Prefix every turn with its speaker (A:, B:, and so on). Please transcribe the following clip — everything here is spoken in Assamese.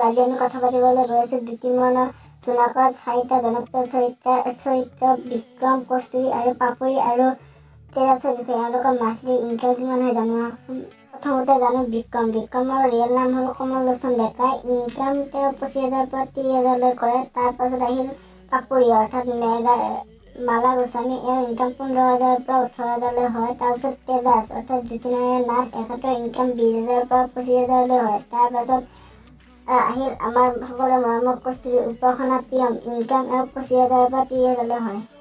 A: আজি আমি কথা পাতিবলৈ গৈ আছো দ্বিতীয়মানৰ জোনাকত 4টা জনপ্ৰিয় চৰিত্ৰ বিক্ৰম, কস্তুৰী আৰু পাপৰি আৰু তেজাছৰ বিষয়ে। এওঁলোকৰ মান্থলি ইনকাম কিমান হয় জানো। প্ৰথমতে জানো বিক্ৰমৰ ৰিয়েল নাম হ'ল কমল লোচন ডেকা। ইনকাম তেওঁ 25,000 পৰা 30,000 কৰে। তাৰ পাছত আহিল পাপৰি অৰ্থাৎ মালা গোস্বামী, এওঁৰ ইনকাম 15,000 পৰা 18,000 হয়। তাৰপিছত তেজাছ অৰ্থাৎ জ্যোতিনাৰায়ণ নাথ, এখেতৰ ইনকাম 20,000 পৰা 25,000 হয়। তাৰপাছত আহিল আমাৰ সকলোৰে মৰমৰ কস্তুৰী উপাসনা প্ৰিয়ম, ইনকাম 25,000 পৰা 30,000 হয়।